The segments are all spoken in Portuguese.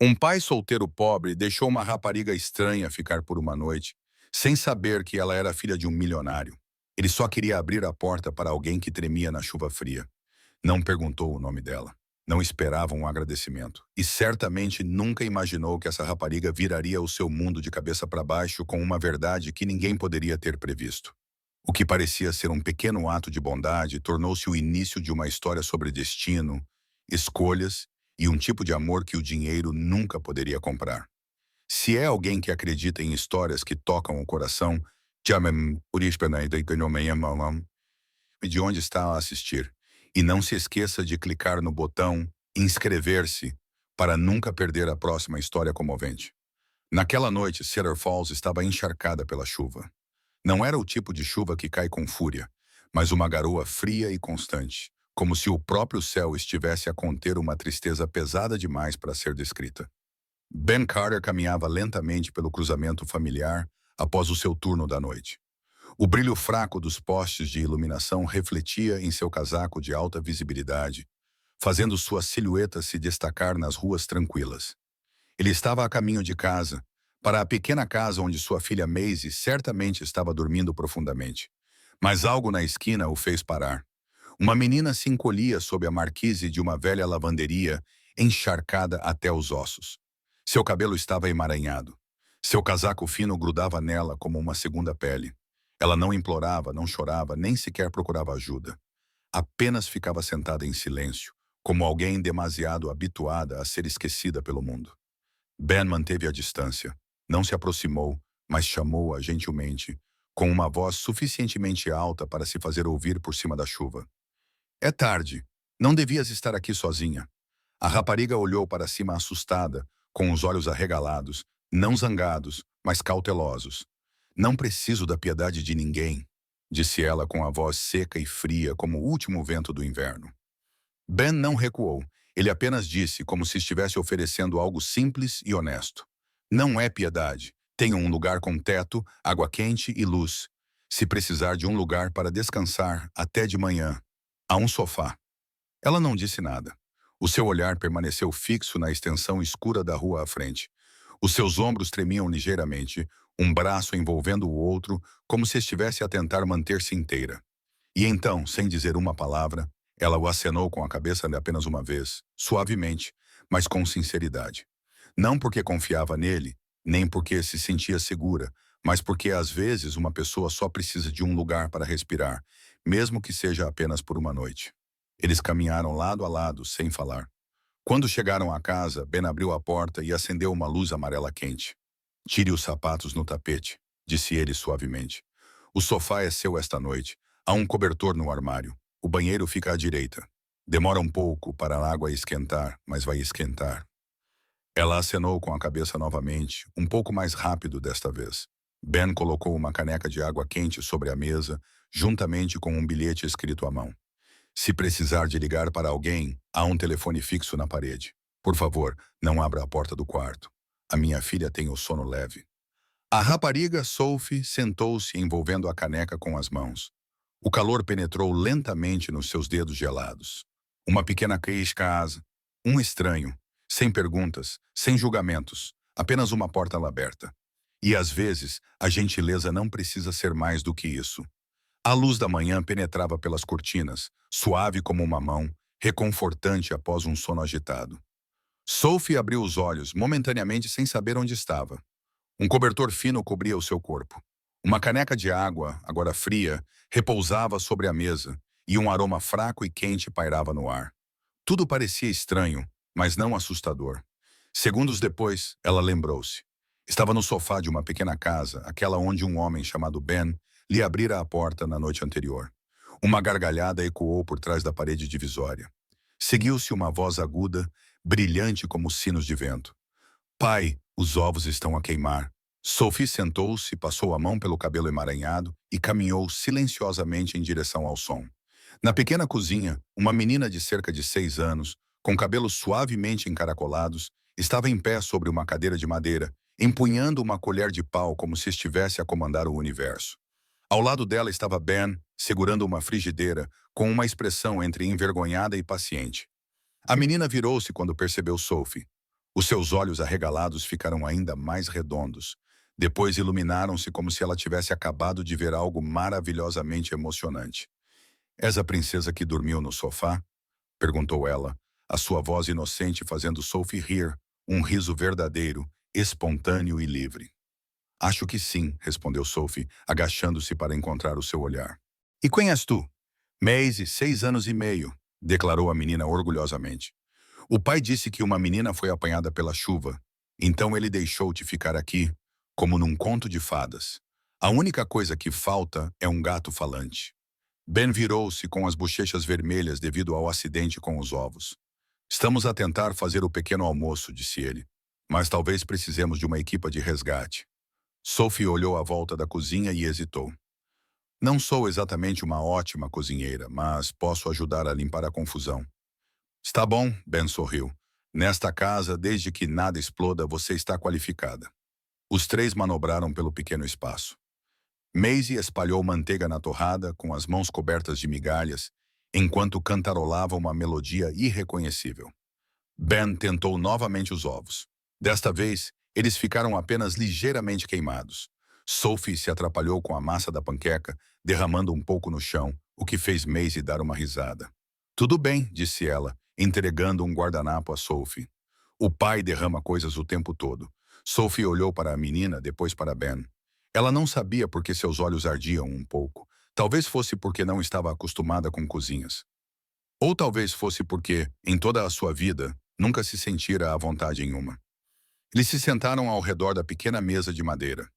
Um pai solteiro pobre deixou uma rapariga estranha ficar por uma noite, sem saber que ela era filha de um milionário. Ele só queria abrir a porta para alguém que tremia na chuva fria. Não perguntou o nome dela. Não esperava um agradecimento. E certamente nunca imaginou que essa rapariga viraria o seu mundo de cabeça para baixo com uma verdade que ninguém poderia ter previsto. O que parecia ser um pequeno ato de bondade tornou-se o início de uma história sobre destino, escolhas e um tipo de amor que o dinheiro nunca poderia comprar. Se é alguém que acredita em histórias que tocam o coração, de onde está a assistir. E não se esqueça de clicar no botão inscrever-se para nunca perder a próxima história comovente. Naquela noite, Cedar Falls estava encharcada pela chuva. Não era o tipo de chuva que cai com fúria, mas uma garoa fria e constante, como se o próprio céu estivesse a conter uma tristeza pesada demais para ser descrita. Ben Carter caminhava lentamente pelo cruzamento familiar após o seu turno da noite. O brilho fraco dos postes de iluminação refletia em seu casaco de alta visibilidade, fazendo sua silhueta se destacar nas ruas tranquilas. Ele estava a caminho de casa, para a pequena casa onde sua filha Maisie certamente estava dormindo profundamente. Mas algo na esquina o fez parar. Uma menina se encolhia sob a marquise de uma velha lavanderia, encharcada até os ossos. Seu cabelo estava emaranhado. Seu casaco fino grudava nela como uma segunda pele. Ela não implorava, não chorava, nem sequer procurava ajuda. Apenas ficava sentada em silêncio, como alguém demasiado habituada a ser esquecida pelo mundo. Ben manteve a distância. Não se aproximou, mas chamou-a gentilmente, com uma voz suficientemente alta para se fazer ouvir por cima da chuva. É tarde. Não devias estar aqui sozinha. A rapariga olhou para cima assustada, com os olhos arregalados, não zangados, mas cautelosos. Não preciso da piedade de ninguém, disse ela com a voz seca e fria como o último vento do inverno. Ben não recuou. Ele apenas disse, como se estivesse oferecendo algo simples e honesto. Não é piedade. Tenho um lugar com teto, água quente e luz. Se precisar de um lugar para descansar até de manhã, há um sofá. Ela não disse nada. O seu olhar permaneceu fixo na extensão escura da rua à frente. Os seus ombros tremiam ligeiramente, um braço envolvendo o outro, como se estivesse a tentar manter-se inteira. E então, sem dizer uma palavra, ela o acenou com a cabeça apenas uma vez, suavemente, mas com sinceridade. Não porque confiava nele, nem porque se sentia segura, mas porque às vezes uma pessoa só precisa de um lugar para respirar, mesmo que seja apenas por uma noite. Eles caminharam lado a lado, sem falar. Quando chegaram à casa, Ben abriu a porta e acendeu uma luz amarela quente. Tire os sapatos no tapete, disse ele suavemente. O sofá é seu esta noite. Há um cobertor no armário. O banheiro fica à direita. Demora um pouco para a água esquentar, mas vai esquentar. Ela acenou com a cabeça novamente, um pouco mais rápido desta vez. Ben colocou uma caneca de água quente sobre a mesa, juntamente com um bilhete escrito à mão. Se precisar de ligar para alguém, há um telefone fixo na parede. Por favor, não abra a porta do quarto. A minha filha tem o sono leve. A rapariga Sophie sentou-se envolvendo a caneca com as mãos. O calor penetrou lentamente nos seus dedos gelados. Uma pequena casa, um estranho, sem perguntas, sem julgamentos, apenas uma porta aberta. E às vezes, a gentileza não precisa ser mais do que isso. A luz da manhã penetrava pelas cortinas, suave como uma mão, reconfortante após um sono agitado. Sophie abriu os olhos, momentaneamente sem saber onde estava. Um cobertor fino cobria o seu corpo. Uma caneca de água, agora fria, repousava sobre a mesa, e um aroma fraco e quente pairava no ar. Tudo parecia estranho, mas não assustador. Segundos depois, ela lembrou-se. Estava no sofá de uma pequena casa, aquela onde um homem chamado Ben lhe abrira a porta na noite anterior. Uma gargalhada ecoou por trás da parede divisória. Seguiu-se uma voz aguda, brilhante como sinos de vento. Pai, os ovos estão a queimar. Sophie sentou-se, passou a mão pelo cabelo emaranhado e caminhou silenciosamente em direção ao som. Na pequena cozinha, uma menina de cerca de 6 anos, com cabelos suavemente encaracolados, estava em pé sobre uma cadeira de madeira, empunhando uma colher de pau como se estivesse a comandar o universo. Ao lado dela estava Ben, segurando uma frigideira, com uma expressão entre envergonhada e paciente. A menina virou-se quando percebeu Sophie. Os seus olhos arregalados ficaram ainda mais redondos. Depois iluminaram-se como se ela tivesse acabado de ver algo maravilhosamente emocionante. És a princesa que dormiu no sofá? Perguntou ela, a sua voz inocente fazendo Sophie rir, um riso verdadeiro, espontâneo e livre. Acho que sim, respondeu Sophie, agachando-se para encontrar o seu olhar. E quem és tu? Maisie, 6 anos e meio, declarou a menina orgulhosamente. O pai disse que uma menina foi apanhada pela chuva, então ele deixou-te ficar aqui, como num conto de fadas. A única coisa que falta é um gato falante. Ben virou-se com as bochechas vermelhas devido ao acidente com os ovos. Estamos a tentar fazer o pequeno almoço, disse ele, mas talvez precisemos de uma equipa de resgate. Sophie olhou à volta da cozinha e hesitou. Não sou exatamente uma ótima cozinheira, mas posso ajudar a limpar a confusão. Está bom, Ben sorriu. Nesta casa, desde que nada exploda, você está qualificada. Os três manobraram pelo pequeno espaço. Maisie espalhou manteiga na torrada, com as mãos cobertas de migalhas, enquanto cantarolava uma melodia irreconhecível. Ben tentou novamente os ovos. Desta vez, eles ficaram apenas ligeiramente queimados. Sophie se atrapalhou com a massa da panqueca, derramando um pouco no chão, o que fez Maisie dar uma risada. Tudo bem, disse ela, entregando um guardanapo a Sophie. O pai derrama coisas o tempo todo. Sophie olhou para a menina, depois para Ben. Ela não sabia por que seus olhos ardiam um pouco. Talvez fosse porque não estava acostumada com cozinhas. Ou talvez fosse porque, em toda a sua vida, nunca se sentira à vontade em uma. Eles se sentaram ao redor da pequena mesa de madeira.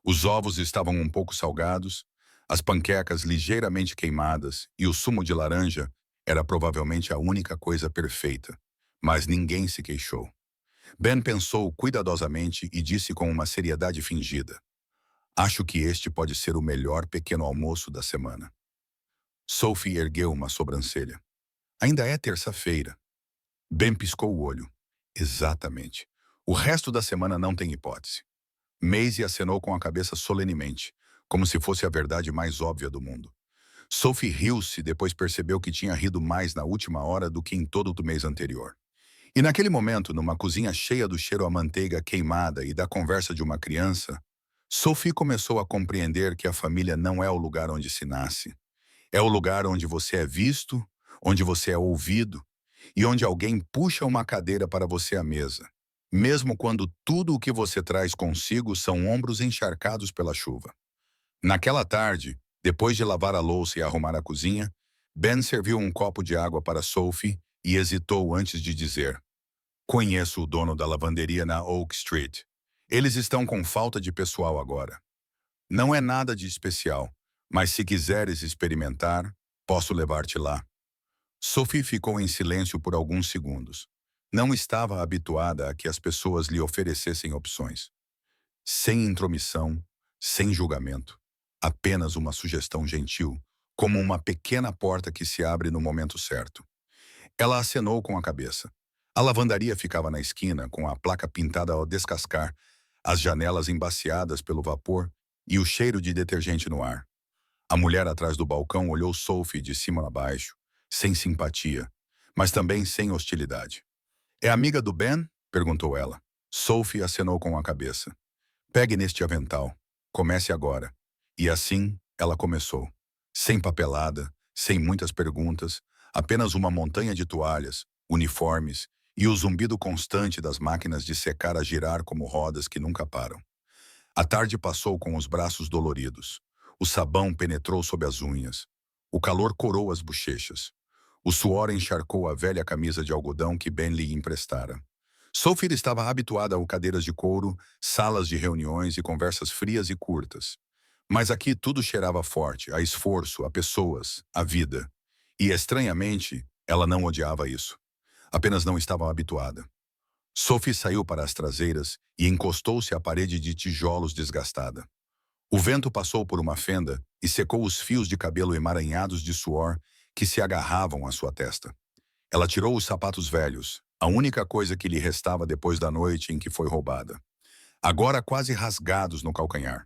Os ovos estavam um pouco salgados, as panquecas ligeiramente queimadas e o sumo de laranja era provavelmente a única coisa perfeita. Mas ninguém se queixou. Ben pensou cuidadosamente e disse com uma seriedade fingida. Acho que este pode ser o melhor pequeno almoço da semana. Sophie ergueu uma sobrancelha. Ainda é terça-feira. Ben piscou o olho. Exatamente. O resto da semana não tem hipótese. Maisie acenou com a cabeça solenemente, como se fosse a verdade mais óbvia do mundo. Sophie riu-se, depois percebeu que tinha rido mais na última hora do que em todo o mês anterior. E naquele momento, numa cozinha cheia do cheiro a manteiga queimada e da conversa de uma criança, Sophie começou a compreender que a família não é o lugar onde se nasce. É o lugar onde você é visto, onde você é ouvido e onde alguém puxa uma cadeira para você à mesa, mesmo quando tudo o que você traz consigo são ombros encharcados pela chuva. Naquela tarde, depois de lavar a louça e arrumar a cozinha, Ben serviu um copo de água para Sophie e hesitou antes de dizer: Conheço o dono da lavanderia na Oak Street. Eles estão com falta de pessoal agora. Não é nada de especial, mas se quiseres experimentar, posso levar-te lá. Sophie ficou em silêncio por alguns segundos. Não estava habituada a que as pessoas lhe oferecessem opções. Sem intromissão, sem julgamento. Apenas uma sugestão gentil, como uma pequena porta que se abre no momento certo. Ela acenou com a cabeça. A lavandaria ficava na esquina, com a placa pintada ao descascar, as janelas embaciadas pelo vapor e o cheiro de detergente no ar. A mulher atrás do balcão olhou Sophie de cima a baixo, sem simpatia, mas também sem hostilidade. É amiga do Ben? Perguntou ela. Sophie acenou com a cabeça. Pegue neste avental. Comece agora. E assim, ela começou. Sem papelada, sem muitas perguntas, apenas uma montanha de toalhas, uniformes e o zumbido constante das máquinas de secar a girar como rodas que nunca param. A tarde passou com os braços doloridos. O sabão penetrou sob as unhas. O calor corou as bochechas. O suor encharcou a velha camisa de algodão que Ben lhe emprestara. Sophie estava habituada a cadeiras de couro, salas de reuniões e conversas frias e curtas. Mas aqui tudo cheirava forte, a esforço, a pessoas, a vida. E, estranhamente, ela não odiava isso. Apenas não estava habituada. Sophie saiu para as traseiras e encostou-se à parede de tijolos desgastada. O vento passou por uma fenda e secou os fios de cabelo emaranhados de suor que se agarravam à sua testa. Ela tirou os sapatos velhos, a única coisa que lhe restava depois da noite em que foi roubada. Agora quase rasgados no calcanhar.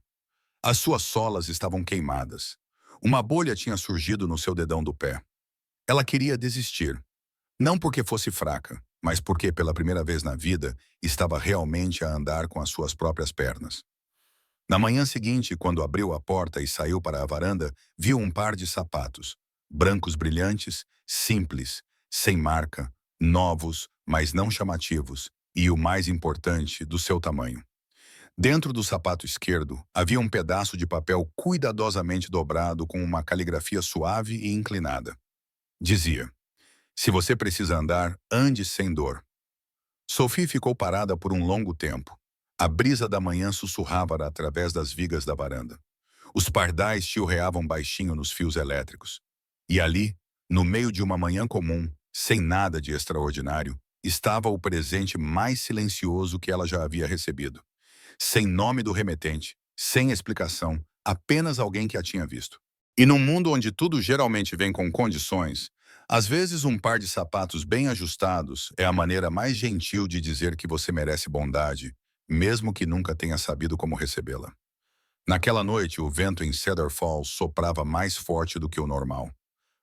As suas solas estavam queimadas. Uma bolha tinha surgido no seu dedão do pé. Ela queria desistir. Não porque fosse fraca, mas porque pela primeira vez na vida estava realmente a andar com as suas próprias pernas. Na manhã seguinte, quando abriu a porta e saiu para a varanda, viu um par de sapatos, brancos brilhantes, simples, sem marca, novos, mas não chamativos, e o mais importante, do seu tamanho. Dentro do sapato esquerdo, havia um pedaço de papel cuidadosamente dobrado com uma caligrafia suave e inclinada. Dizia: "Se você precisa andar, ande sem dor." Sophie ficou parada por um longo tempo. A brisa da manhã sussurrava através das vigas da varanda. Os pardais chilreavam baixinho nos fios elétricos. E ali, no meio de uma manhã comum, sem nada de extraordinário, estava o presente mais silencioso que ela já havia recebido. Sem nome do remetente, sem explicação, apenas alguém que a tinha visto. E num mundo onde tudo geralmente vem com condições, às vezes um par de sapatos bem ajustados é a maneira mais gentil de dizer que você merece bondade, mesmo que nunca tenha sabido como recebê-la. Naquela noite, o vento em Cedar Falls soprava mais forte do que o normal.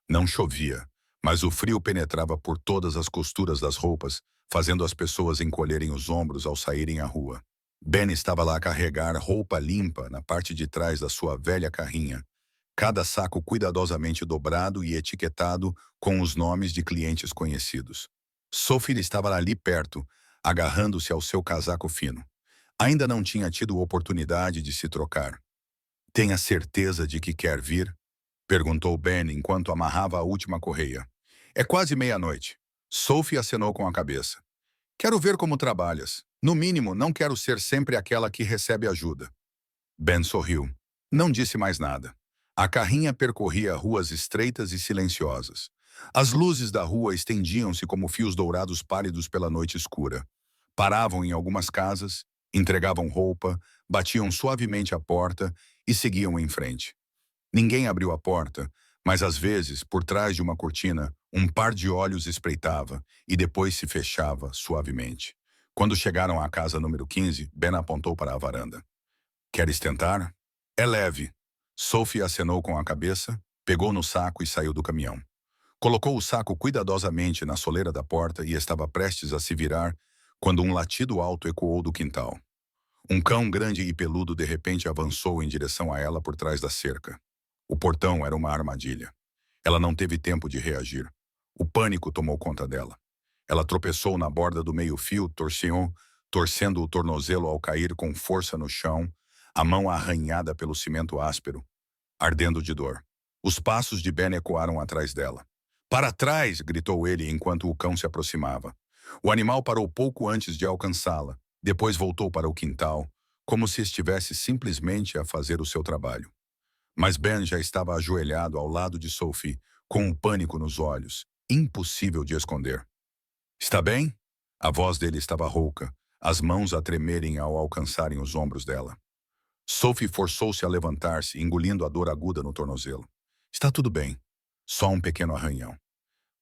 Não chovia, mas o frio penetrava por todas as costuras das roupas, fazendo as pessoas encolherem os ombros ao saírem à rua. Ben estava lá a carregar roupa limpa na parte de trás da sua velha carrinha, cada saco cuidadosamente dobrado e etiquetado com os nomes de clientes conhecidos. Sophie estava ali perto, agarrando-se ao seu casaco fino. Ainda não tinha tido oportunidade de se trocar. "Tenha certeza de que quer vir?" perguntou Ben enquanto amarrava a última correia. "É quase meia-noite." Sophie acenou com a cabeça. "Quero ver como trabalhas. No mínimo, não quero ser sempre aquela que recebe ajuda." Ben sorriu. Não disse mais nada. A carrinha percorria ruas estreitas e silenciosas. As luzes da rua estendiam-se como fios dourados pálidos pela noite escura. Paravam em algumas casas, entregavam roupa, batiam suavemente a porta e seguiam em frente. Ninguém abriu a porta, mas às vezes, por trás de uma cortina, um par de olhos espreitava e depois se fechava suavemente. Quando chegaram à casa número 15, Ben apontou para a varanda. "Queres tentar?" "É leve." Sophie acenou com a cabeça, pegou no saco e saiu do caminhão. Colocou o saco cuidadosamente na soleira da porta e estava prestes a se virar quando um latido alto ecoou do quintal. Um cão grande e peludo de repente avançou em direção a ela por trás da cerca. O portão era uma armadilha. Ela não teve tempo de reagir. O pânico tomou conta dela. Ela tropeçou na borda do meio-fio, torcendo o tornozelo ao cair com força no chão, a mão arranhada pelo cimento áspero, ardendo de dor. Os passos de Ben ecoaram atrás dela. "Para trás!" gritou ele enquanto o cão se aproximava. O animal parou pouco antes de alcançá-la, depois voltou para o quintal, como se estivesse simplesmente a fazer o seu trabalho. Mas Ben já estava ajoelhado ao lado de Sophie, com o pânico nos olhos, impossível de esconder. "Está bem?" A voz dele estava rouca, as mãos a tremerem ao alcançarem os ombros dela. Sophie forçou-se a levantar-se, engolindo a dor aguda no tornozelo. "Está tudo bem. Só um pequeno arranhão."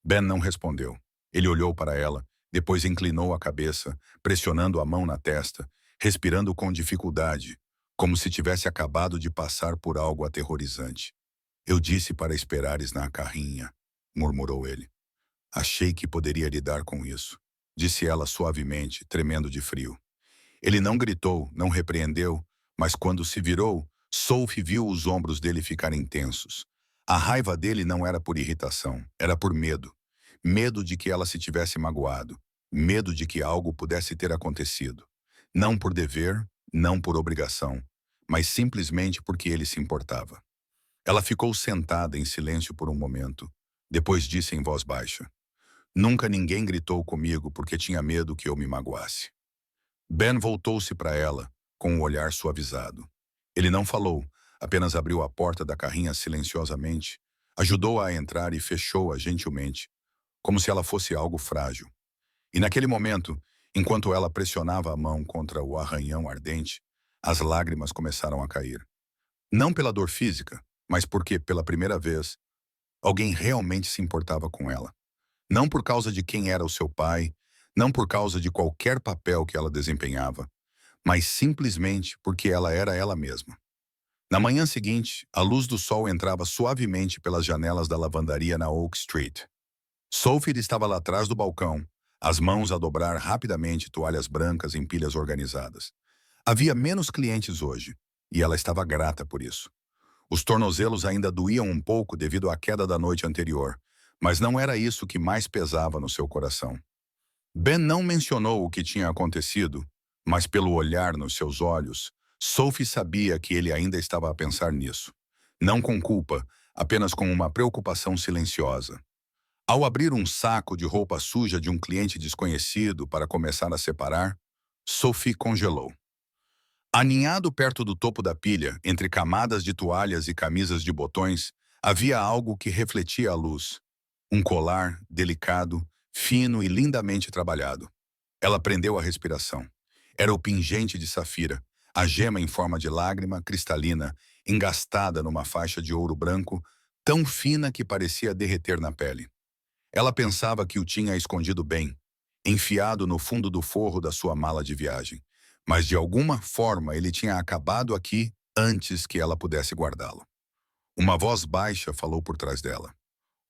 Ben não respondeu. Ele olhou para ela, depois inclinou a cabeça, pressionando a mão na testa, respirando com dificuldade, como se tivesse acabado de passar por algo aterrorizante. "Eu disse para esperares na carrinha", murmurou ele. "Achei que poderia lidar com isso", disse ela suavemente, tremendo de frio. Ele não gritou, não repreendeu, mas quando se virou, Sophie viu os ombros dele ficarem tensos. A raiva dele não era por irritação, era por medo. Medo de que ela se tivesse magoado. Medo de que algo pudesse ter acontecido. Não por dever, não por obrigação, mas simplesmente porque ele se importava. Ela ficou sentada em silêncio por um momento. Depois disse em voz baixa: "Nunca ninguém gritou comigo porque tinha medo que eu me magoasse." Ben voltou-se para ela, com o olhar suavizado. Ele não falou, apenas abriu a porta da carrinha silenciosamente, ajudou-a a entrar e fechou-a gentilmente, como se ela fosse algo frágil. E naquele momento, enquanto ela pressionava a mão contra o arranhão ardente, as lágrimas começaram a cair. Não pela dor física, mas porque, pela primeira vez, alguém realmente se importava com ela. Não por causa de quem era o seu pai, não por causa de qualquer papel que ela desempenhava, mas simplesmente porque ela era ela mesma. Na manhã seguinte, a luz do sol entrava suavemente pelas janelas da lavandaria na Oak Street. Sophie estava lá atrás do balcão, as mãos a dobrar rapidamente toalhas brancas em pilhas organizadas. Havia menos clientes hoje, e ela estava grata por isso. Os tornozelos ainda doíam um pouco devido à queda da noite anterior, mas não era isso que mais pesava no seu coração. Ben não mencionou o que tinha acontecido, mas pelo olhar nos seus olhos, Sophie sabia que ele ainda estava a pensar nisso. Não com culpa, apenas com uma preocupação silenciosa. Ao abrir um saco de roupa suja de um cliente desconhecido para começar a separar, Sophie congelou. Aninhado perto do topo da pilha, entre camadas de toalhas e camisas de botões, havia algo que refletia a luz. Um colar, delicado, fino e lindamente trabalhado. Ela prendeu a respiração. Era o pingente de safira, a gema em forma de lágrima cristalina, engastada numa faixa de ouro branco, tão fina que parecia derreter na pele. Ela pensava que o tinha escondido bem, enfiado no fundo do forro da sua mala de viagem. Mas de alguma forma ele tinha acabado aqui antes que ela pudesse guardá-lo. Uma voz baixa falou por trás dela.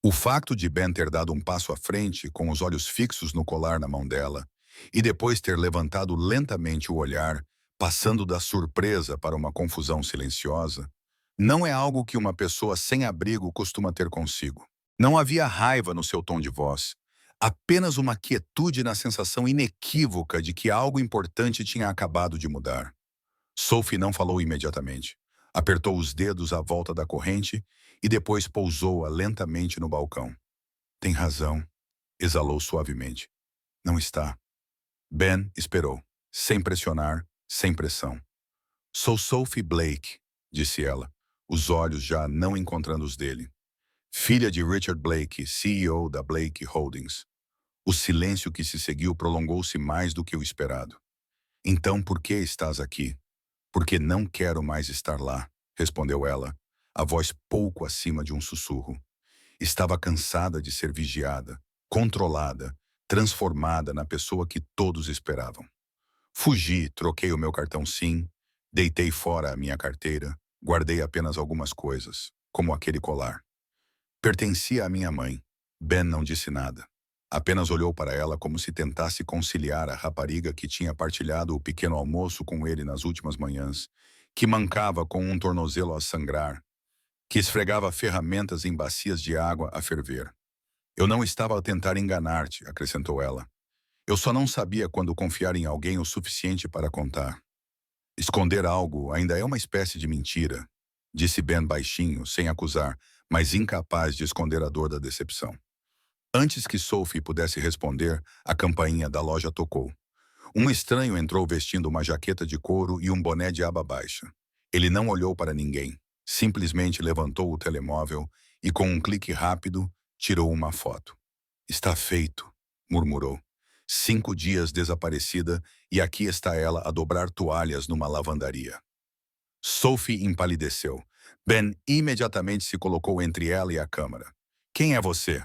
O facto de Ben ter dado um passo à frente, com os olhos fixos no colar na mão dela, e depois ter levantado lentamente o olhar, passando da surpresa para uma confusão silenciosa, não é algo que uma pessoa sem abrigo costuma ter consigo. Não havia raiva no seu tom de voz, apenas uma quietude na sensação inequívoca de que algo importante tinha acabado de mudar. Sophie não falou imediatamente. Apertou os dedos à volta da corrente e depois pousou-a lentamente no balcão. Tem razão, exalou suavemente. Não está. Ben esperou, sem pressionar, sem pressão. Sou Sophie Blake, disse ela, os olhos já não encontrando os dele. Filha de Richard Blake, CEO da Blake Holdings. O silêncio que se seguiu prolongou-se mais do que o esperado. Então por que estás aqui? Porque não quero mais estar lá, respondeu ela, a voz pouco acima de um sussurro. Estava cansada de ser vigiada, controlada, transformada na pessoa que todos esperavam. Fugi, troquei o meu cartão SIM, deitei fora a minha carteira, guardei apenas algumas coisas, como aquele colar. Pertencia à minha mãe. Ben não disse nada. Apenas olhou para ela como se tentasse conciliar a rapariga que tinha partilhado o pequeno almoço com ele nas últimas manhãs, que mancava com um tornozelo a sangrar, que esfregava ferramentas em bacias de água a ferver. Eu não estava a tentar enganar-te, acrescentou ela. Eu só não sabia quando confiar em alguém o suficiente para contar. Esconder algo ainda é uma espécie de mentira, disse Ben baixinho, sem acusar, mas incapaz de esconder a dor da decepção. Antes que Sophie pudesse responder, a campainha da loja tocou. Um estranho entrou vestindo uma jaqueta de couro e um boné de aba baixa. Ele não olhou para ninguém, simplesmente levantou o telemóvel e, com um clique rápido, tirou uma foto. Está feito, murmurou. 5 dias desaparecida e aqui está ela a dobrar toalhas numa lavandaria. Sophie empalideceu. Ben imediatamente se colocou entre ela e a câmara. Quem é você?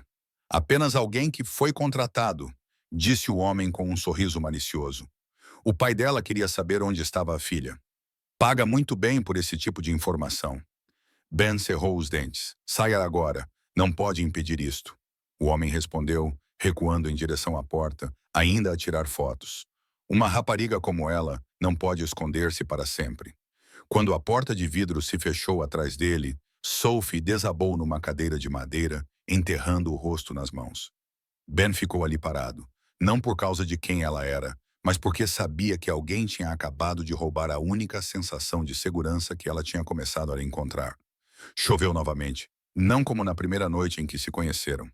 Apenas alguém que foi contratado, disse o homem com um sorriso malicioso. O pai dela queria saber onde estava a filha. Paga muito bem por esse tipo de informação. Ben cerrou os dentes. Saia agora. Não pode impedir isto. O homem respondeu, recuando em direção à porta, ainda a tirar fotos. Uma rapariga como ela não pode esconder-se para sempre. Quando a porta de vidro se fechou atrás dele, Sophie desabou numa cadeira de madeira, enterrando o rosto nas mãos. Ben ficou ali parado, não por causa de quem ela era, mas porque sabia que alguém tinha acabado de roubar a única sensação de segurança que ela tinha começado a encontrar. Choveu novamente, não como na primeira noite em que se conheceram.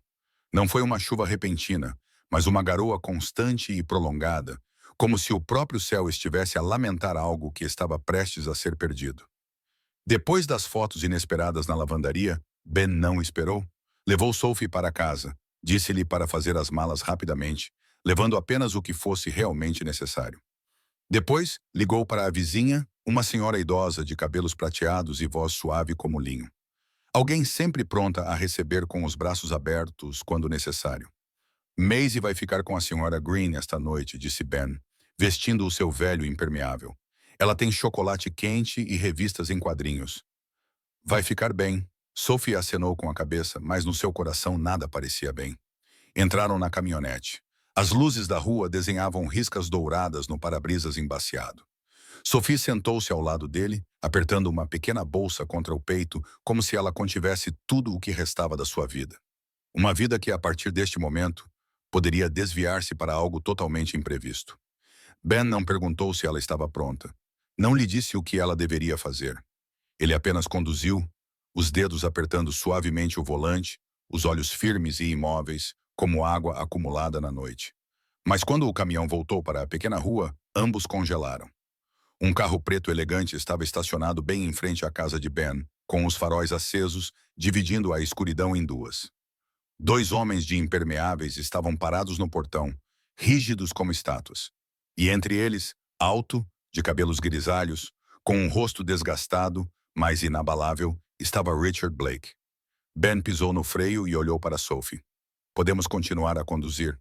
Não foi uma chuva repentina, mas uma garoa constante e prolongada, como se o próprio céu estivesse a lamentar algo que estava prestes a ser perdido. Depois das fotos inesperadas na lavandaria, Ben não esperou. Levou Sophie para casa, disse-lhe para fazer as malas rapidamente, levando apenas o que fosse realmente necessário. Depois, ligou para a vizinha, uma senhora idosa de cabelos prateados e voz suave como linho. Alguém sempre pronta a receber com os braços abertos quando necessário. Maisie vai ficar com a senhora Green esta noite, disse Ben, vestindo o seu velho impermeável. Ela tem chocolate quente e revistas em quadrinhos. Vai ficar bem. Sophie acenou com a cabeça, mas no seu coração nada parecia bem. Entraram na caminhonete. As luzes da rua desenhavam riscas douradas no para-brisas embaciado. Sophie sentou-se ao lado dele, apertando uma pequena bolsa contra o peito, como se ela contivesse tudo o que restava da sua vida. Uma vida que, a partir deste momento, poderia desviar-se para algo totalmente imprevisto. Ben não perguntou se ela estava pronta. Não lhe disse o que ela deveria fazer. Ele apenas conduziu, os dedos apertando suavemente o volante, os olhos firmes e imóveis, como água acumulada na noite. Mas quando o caminhão voltou para a pequena rua, ambos congelaram. Um carro preto elegante estava estacionado bem em frente à casa de Ben, com os faróis acesos, dividindo a escuridão em duas. Dois homens de impermeáveis estavam parados no portão, rígidos como estátuas. E entre eles, alto, de cabelos grisalhos, com um rosto desgastado, mas inabalável, estava Richard Blake. Ben pisou no freio e olhou para Sophie. Podemos continuar a conduzir.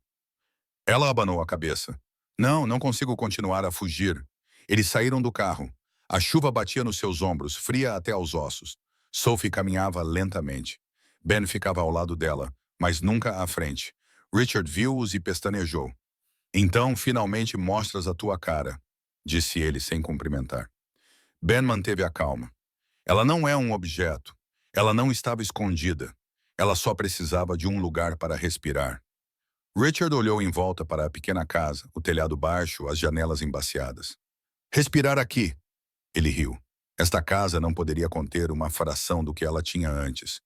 Ela abanou a cabeça. Não, não consigo continuar a fugir. Eles saíram do carro. A chuva batia nos seus ombros, fria até aos ossos. Sophie caminhava lentamente. Ben ficava ao lado dela, mas nunca à frente. Richard viu-os e pestanejou. Então, finalmente mostras a tua cara, disse ele sem cumprimentar. Ben manteve a calma. Ela não é um objeto. Ela não estava escondida. Ela só precisava de um lugar para respirar. Richard olhou em volta para a pequena casa, o telhado baixo, as janelas embaciadas. Respirar aqui, ele riu. Esta casa não poderia conter uma fração do que ela tinha antes.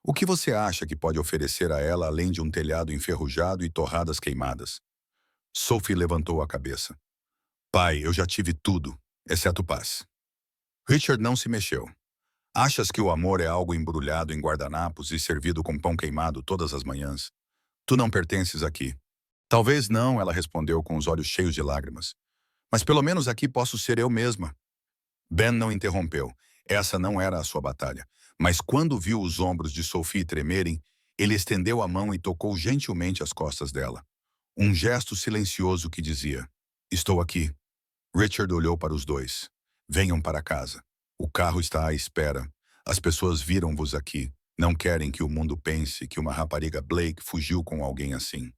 O que você acha que pode oferecer a ela além de um telhado enferrujado e torradas queimadas? Sophie levantou a cabeça. Pai, eu já tive tudo, exceto paz. Richard não se mexeu. Achas que o amor é algo embrulhado em guardanapos e servido com pão queimado todas as manhãs? Tu não pertences aqui. Talvez não, ela respondeu com os olhos cheios de lágrimas. Mas pelo menos aqui posso ser eu mesma. Ben não interrompeu. Essa não era a sua batalha. Mas quando viu os ombros de Sophie tremerem, ele estendeu a mão e tocou gentilmente as costas dela. Um gesto silencioso que dizia, estou aqui. Richard olhou para os dois. Venham para casa. O carro está à espera. As pessoas viram-vos aqui. Não querem que o mundo pense que uma rapariga Blake fugiu com alguém assim.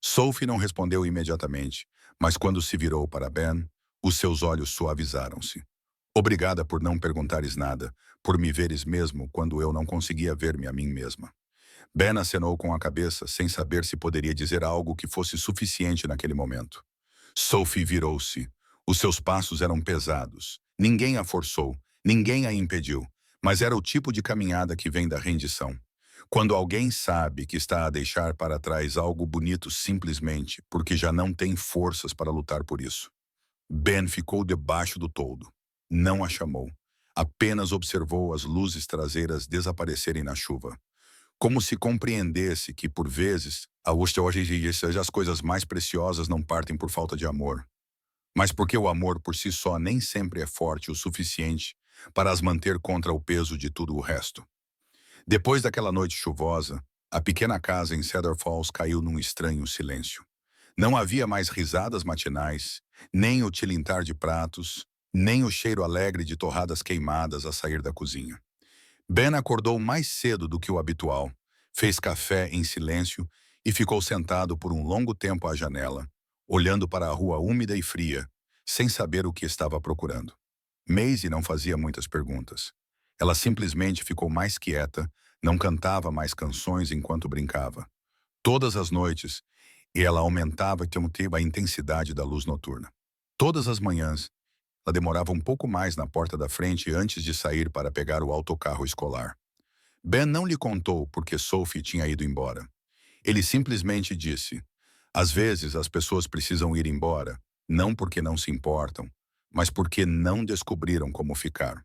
Sophie não respondeu imediatamente, mas quando se virou para Ben, os seus olhos suavizaram-se. Obrigada por não perguntares nada, por me veres mesmo quando eu não conseguia ver-me a mim mesma. Ben acenou com a cabeça, sem saber se poderia dizer algo que fosse suficiente naquele momento. Sophie virou-se. Os seus passos eram pesados. Ninguém a forçou, ninguém a impediu, mas era o tipo de caminhada que vem da rendição. Quando alguém sabe que está a deixar para trás algo bonito simplesmente porque já não tem forças para lutar por isso. Ben ficou debaixo do toldo. Não a chamou. Apenas observou as luzes traseiras desaparecerem na chuva. Como se compreendesse que, por vezes, as coisas mais preciosas não partem por falta de amor, mas porque o amor por si só nem sempre é forte o suficiente para as manter contra o peso de tudo o resto. Depois daquela noite chuvosa, a pequena casa em Cedar Falls caiu num estranho silêncio. Não havia mais risadas matinais, nem o tilintar de pratos, nem o cheiro alegre de torradas queimadas a sair da cozinha. Ben acordou mais cedo do que o habitual, fez café em silêncio e ficou sentado por um longo tempo à janela, olhando para a rua úmida e fria, sem saber o que estava procurando. Maisie não fazia muitas perguntas. Ela simplesmente ficou mais quieta, não cantava mais canções enquanto brincava. Todas as noites, ela aumentava a intensidade da luz noturna. Todas as manhãs, ela demorava um pouco mais na porta da frente antes de sair para pegar o autocarro escolar. Ben não lhe contou porque Sophie tinha ido embora. Ele simplesmente disse, às vezes as pessoas precisam ir embora, não porque não se importam, mas porque não descobriram como ficar.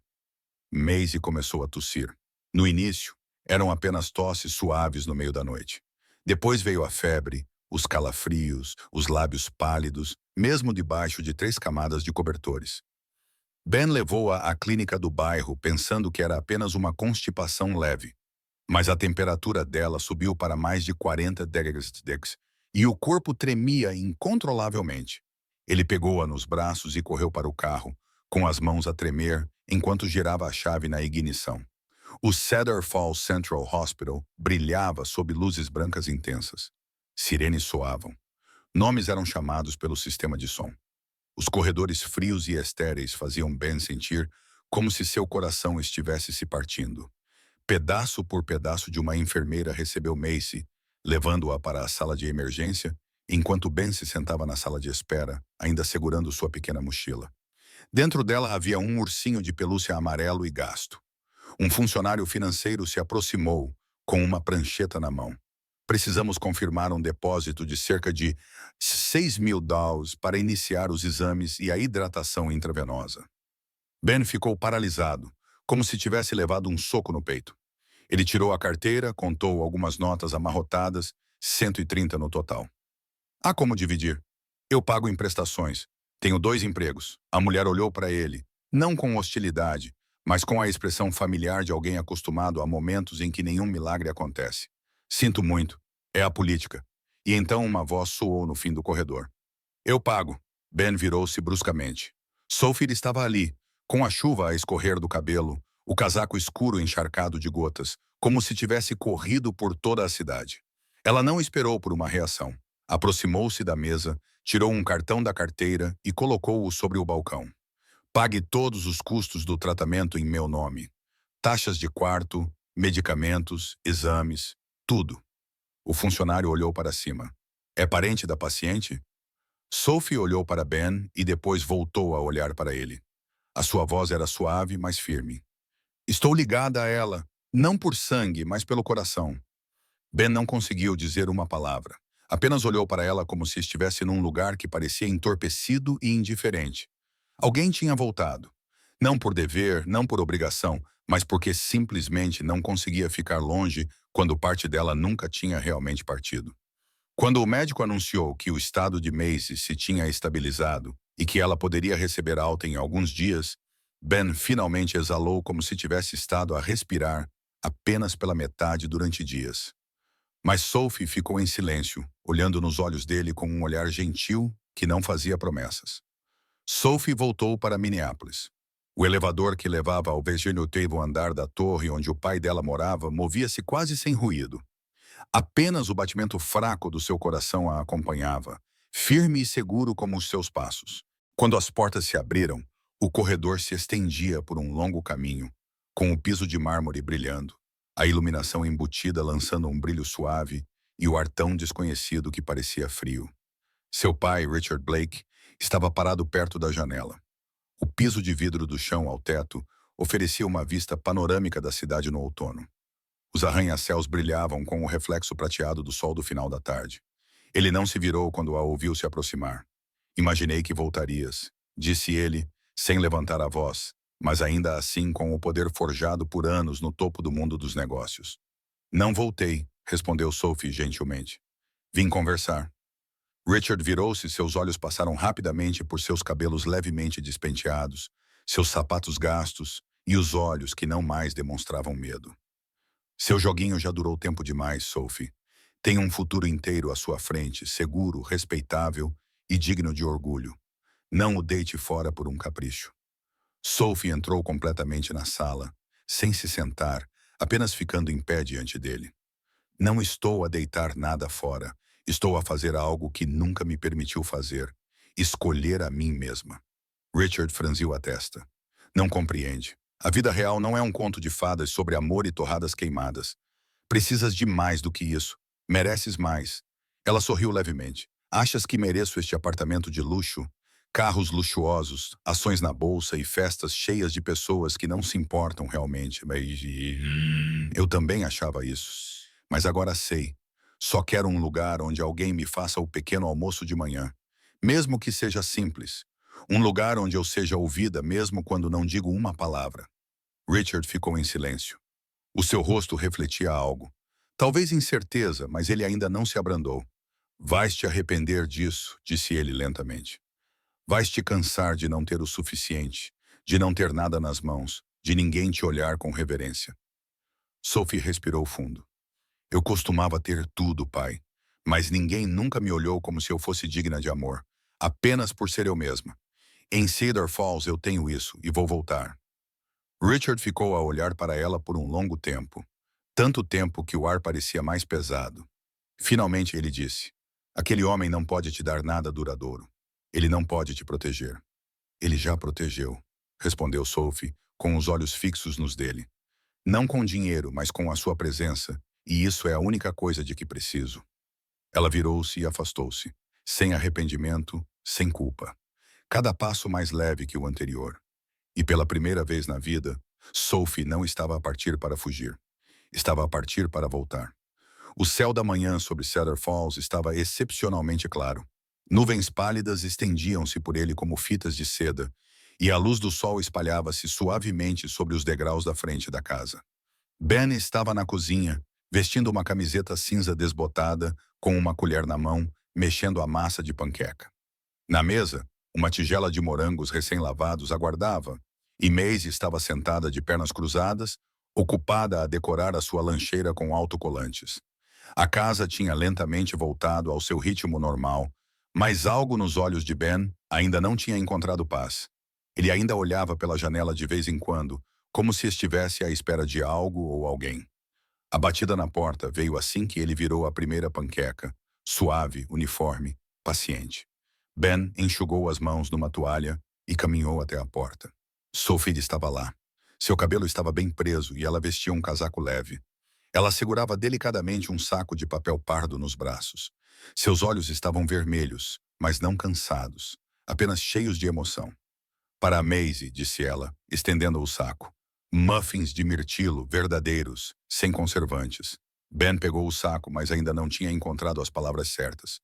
Maisie começou a tossir. No início, eram apenas tosses suaves no meio da noite. Depois veio a febre, os calafrios, os lábios pálidos, mesmo debaixo de 3 camadas de cobertores. Ben levou-a à clínica do bairro pensando que era apenas uma constipação leve. Mas a temperatura dela subiu para mais de 40 degrees e o corpo tremia incontrolavelmente. Ele pegou-a nos braços e correu para o carro, com as mãos a tremer enquanto girava a chave na ignição. O Cedar Falls Central Hospital brilhava sob luzes brancas intensas. Sirenes soavam. Nomes eram chamados pelo sistema de som. Os corredores frios e estéreis faziam Ben sentir como se seu coração estivesse se partindo. Pedaço por pedaço de uma enfermeira recebeu Macy, levando-a para a sala de emergência, enquanto Ben se sentava na sala de espera, ainda segurando sua pequena mochila. Dentro dela havia um ursinho de pelúcia amarelo e gasto. Um funcionário financeiro se aproximou, com uma prancheta na mão. Precisamos confirmar um depósito de cerca de $6.000 para iniciar os exames e a hidratação intravenosa. Ben ficou paralisado, como se tivesse levado um soco no peito. Ele tirou a carteira, contou algumas notas amarrotadas, 130 no total. Há como dividir. Eu pago em prestações. Tenho 2 empregos. A mulher olhou para ele, não com hostilidade, mas com a expressão familiar de alguém acostumado a momentos em que nenhum milagre acontece. Sinto muito. É a política. E então uma voz soou no fim do corredor. Eu pago. Ben virou-se bruscamente. Sophie estava ali, com a chuva a escorrer do cabelo, o casaco escuro encharcado de gotas, como se tivesse corrido por toda a cidade. Ela não esperou por uma reação. Aproximou-se da mesa, tirou um cartão da carteira e colocou-o sobre o balcão. Pague todos os custos do tratamento em meu nome. Taxas de quarto, medicamentos, exames, tudo. O funcionário olhou para cima. É parente da paciente? Sophie olhou para Ben e depois voltou a olhar para ele. A sua voz era suave, mas firme. Estou ligada a ela, não por sangue, mas pelo coração. Ben não conseguiu dizer uma palavra. Apenas olhou para ela como se estivesse num lugar que parecia entorpecido e indiferente. Alguém tinha voltado. Não por dever, não por obrigação, mas porque simplesmente não conseguia ficar longe quando parte dela nunca tinha realmente partido. Quando o médico anunciou que o estado de Macy se tinha estabilizado e que ela poderia receber alta em alguns dias, Ben finalmente exalou como se tivesse estado a respirar apenas pela metade durante dias. Mas Sophie ficou em silêncio, olhando nos olhos dele com um olhar gentil que não fazia promessas. Sophie voltou para Minneapolis. O elevador que levava ao 28º andar da torre onde o pai dela morava movia-se quase sem ruído. Apenas o batimento fraco do seu coração a acompanhava, firme e seguro como os seus passos. Quando as portas se abriram, o corredor se estendia por um longo caminho, com o piso de mármore brilhando, a iluminação embutida lançando um brilho suave e o ar tão desconhecido que parecia frio. Seu pai, Richard Blake, estava parado perto da janela. O piso de vidro do chão ao teto oferecia uma vista panorâmica da cidade no outono. Os arranha-céus brilhavam com o reflexo prateado do sol do final da tarde. Ele não se virou quando a ouviu se aproximar. Imaginei que voltarias, disse ele, sem levantar a voz, mas ainda assim com o poder forjado por anos no topo do mundo dos negócios. Não voltei, respondeu Sophie gentilmente. Vim conversar. Richard virou-se e seus olhos passaram rapidamente por seus cabelos levemente despenteados, seus sapatos gastos e os olhos que não mais demonstravam medo. Seu joguinho já durou tempo demais, Sophie. Tem um futuro inteiro à sua frente, seguro, respeitável e digno de orgulho. Não o deite fora por um capricho. Sophie entrou completamente na sala, sem se sentar, apenas ficando em pé diante dele. Não estou a deitar nada fora. Estou a fazer algo que nunca me permitiu fazer. Escolher a mim mesma. Richard franziu a testa. Não compreende. A vida real não é um conto de fadas sobre amor e torradas queimadas. Precisas de mais do que isso. Mereces mais. Ela sorriu levemente. Achas que mereço este apartamento de luxo? Carros luxuosos, ações na bolsa e festas cheias de pessoas que não se importam realmente. Eu também achava isso. Mas agora sei. Só quero um lugar onde alguém me faça o pequeno almoço de manhã. Mesmo que seja simples. Um lugar onde eu seja ouvida mesmo quando não digo uma palavra. Richard ficou em silêncio. O seu rosto refletia algo. Talvez incerteza, mas ele ainda não se abrandou. Vais te arrepender disso, disse ele lentamente. Vais te cansar de não ter o suficiente, de não ter nada nas mãos, de ninguém te olhar com reverência. Sophie respirou fundo. Eu costumava ter tudo, pai, mas ninguém nunca me olhou como se eu fosse digna de amor, apenas por ser eu mesma. Em Cedar Falls eu tenho isso e vou voltar. Richard ficou a olhar para ela por um longo tempo, tanto tempo que o ar parecia mais pesado. Finalmente ele disse, Aquele homem não pode te dar nada duradouro. Ele não pode te proteger. Ele já protegeu, respondeu Sophie, com os olhos fixos nos dele. Não com dinheiro, mas com a sua presença, e isso é a única coisa de que preciso. Ela virou-se e afastou-se, sem arrependimento, sem culpa. Cada passo mais leve que o anterior. E pela primeira vez na vida, Sophie não estava a partir para fugir. Estava a partir para voltar. O céu da manhã sobre Cedar Falls estava excepcionalmente claro. Nuvens pálidas estendiam-se por ele como fitas de seda, e a luz do sol espalhava-se suavemente sobre os degraus da frente da casa. Ben estava na cozinha, vestindo uma camiseta cinza desbotada, com uma colher na mão, mexendo a massa de panqueca. Na mesa, uma tigela de morangos recém-lavados aguardava, e Maisie estava sentada de pernas cruzadas, ocupada a decorar a sua lancheira com autocolantes. A casa tinha lentamente voltado ao seu ritmo normal, mas algo nos olhos de Ben ainda não tinha encontrado paz. Ele ainda olhava pela janela de vez em quando, como se estivesse à espera de algo ou alguém. A batida na porta veio assim que ele virou a primeira panqueca, suave, uniforme, paciente. Ben enxugou as mãos numa toalha e caminhou até a porta. Sophie estava lá. Seu cabelo estava bem preso e ela vestia um casaco leve. Ela segurava delicadamente um saco de papel pardo nos braços. Seus olhos estavam vermelhos, mas não cansados, apenas cheios de emoção. Para a Maisie, disse ela, estendendo o saco. Muffins de mirtilo, verdadeiros, sem conservantes. Ben pegou o saco, mas ainda não tinha encontrado as palavras certas.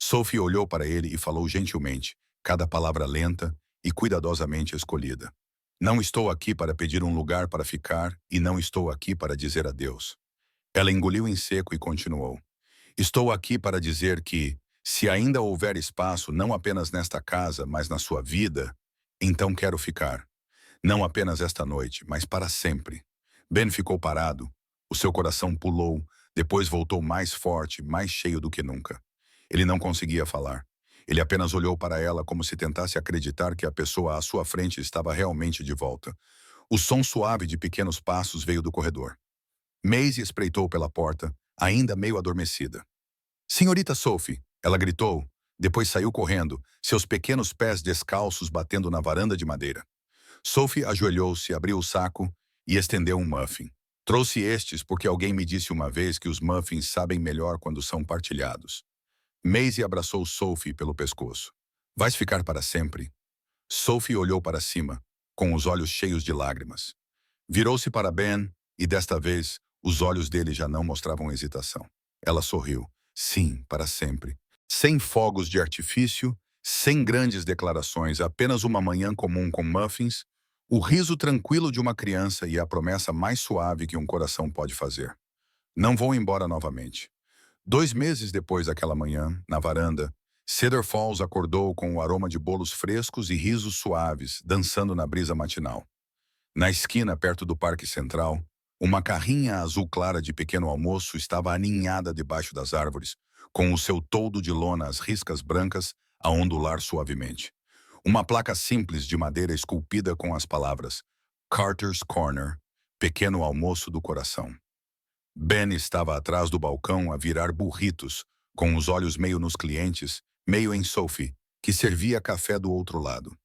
Sophie olhou para ele e falou gentilmente, cada palavra lenta e cuidadosamente escolhida. Não estou aqui para pedir um lugar para ficar e não estou aqui para dizer adeus. Ela engoliu em seco e continuou. Estou aqui para dizer que, se ainda houver espaço não apenas nesta casa, mas na sua vida, então quero ficar. Não apenas esta noite, mas para sempre. Ben ficou parado. O seu coração pulou, depois voltou mais forte, mais cheio do que nunca. Ele não conseguia falar. Ele apenas olhou para ela como se tentasse acreditar que a pessoa à sua frente estava realmente de volta. O som suave de pequenos passos veio do corredor. Maisie espreitou pela porta, ainda meio adormecida. Senhorita Sophie, ela gritou, depois saiu correndo, seus pequenos pés descalços batendo na varanda de madeira. Sophie ajoelhou-se, abriu o saco e estendeu um muffin. Trouxe estes porque alguém me disse uma vez que os muffins sabem melhor quando são partilhados. Maisie abraçou Sophie pelo pescoço. Vais ficar para sempre? Sophie olhou para cima, com os olhos cheios de lágrimas. Virou-se para Ben e, desta vez, os olhos dele já não mostravam hesitação. Ela sorriu. Sim, para sempre. Sem fogos de artifício, sem grandes declarações, apenas uma manhã comum com muffins, o riso tranquilo de uma criança e a promessa mais suave que um coração pode fazer. Não vou embora novamente. 2 meses depois daquela manhã, na varanda, Cedar Falls acordou com o aroma de bolos frescos e risos suaves dançando na brisa matinal. Na esquina, perto do Parque Central, uma carrinha azul clara de pequeno almoço estava aninhada debaixo das árvores, com o seu toldo de lona às riscas brancas a ondular suavemente. Uma placa simples de madeira esculpida com as palavras Carter's Corner, pequeno almoço do coração. Ben estava atrás do balcão a virar burritos, com os olhos meio nos clientes, meio em Sophie, que servia café do outro lado.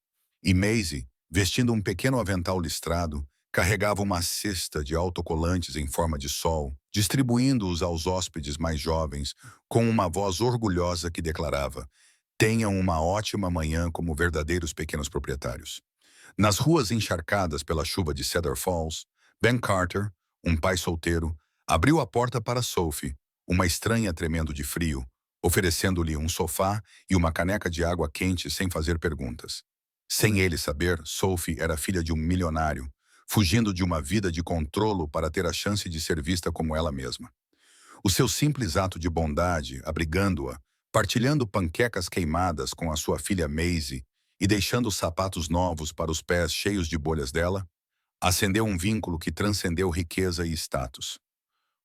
E Maisie, vestindo um pequeno avental listrado, carregava uma cesta de autocolantes em forma de sol, distribuindo-os aos hóspedes mais jovens, com uma voz orgulhosa que declarava: tenham uma ótima manhã como verdadeiros pequenos proprietários. Nas ruas encharcadas pela chuva de Cedar Falls, Ben Carter, um pai solteiro, abriu a porta para Sophie, uma estranha tremendo de frio, oferecendo-lhe um sofá e uma caneca de água quente sem fazer perguntas. Sem ele saber, Sophie era filha de um milionário, fugindo de uma vida de controlo para ter a chance de ser vista como ela mesma. O seu simples ato de bondade, abrigando-a, partilhando panquecas queimadas com a sua filha Maisie e deixando os sapatos novos para os pés cheios de bolhas dela, acendeu um vínculo que transcendeu riqueza e status.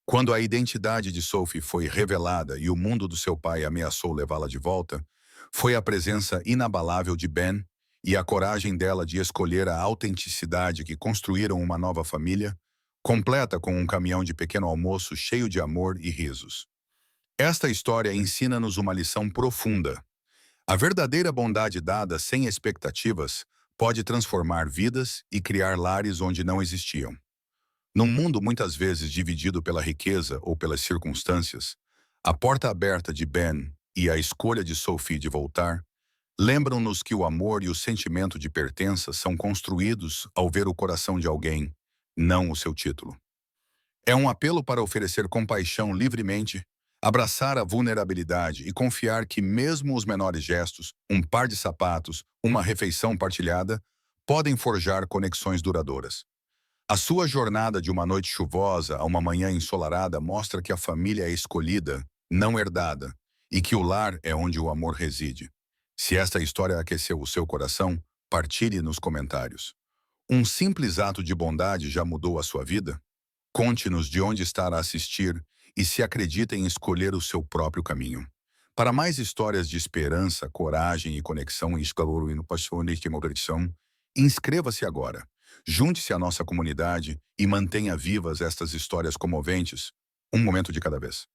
Quando a identidade de Sophie foi revelada e o mundo do seu pai ameaçou levá-la de volta, foi a presença inabalável de Ben e a coragem dela de escolher a autenticidade que construíram uma nova família, completa com um caminhão de pequeno almoço cheio de amor e risos. Esta história ensina-nos uma lição profunda. A verdadeira bondade dada sem expectativas pode transformar vidas e criar lares onde não existiam. Num mundo muitas vezes dividido pela riqueza ou pelas circunstâncias, a porta aberta de Ben e a escolha de Sophie de voltar lembram-nos que o amor e o sentimento de pertença são construídos ao ver o coração de alguém, não o seu título. É um apelo para oferecer compaixão livremente, abraçar a vulnerabilidade e confiar que mesmo os menores gestos, um par de sapatos, uma refeição partilhada, podem forjar conexões duradouras. A sua jornada de uma noite chuvosa a uma manhã ensolarada mostra que a família é escolhida, não herdada, e que o lar é onde o amor reside. Se esta história aqueceu o seu coração, partilhe nos comentários. Um simples ato de bondade já mudou a sua vida? Conte-nos de onde está a assistir e se acredita em escolher o seu próprio caminho. Para mais histórias de esperança, coragem e conexão em calor e no paixão de mobilização, inscreva-se agora. Junte-se à nossa comunidade e mantenha vivas estas histórias comoventes, um momento de cada vez.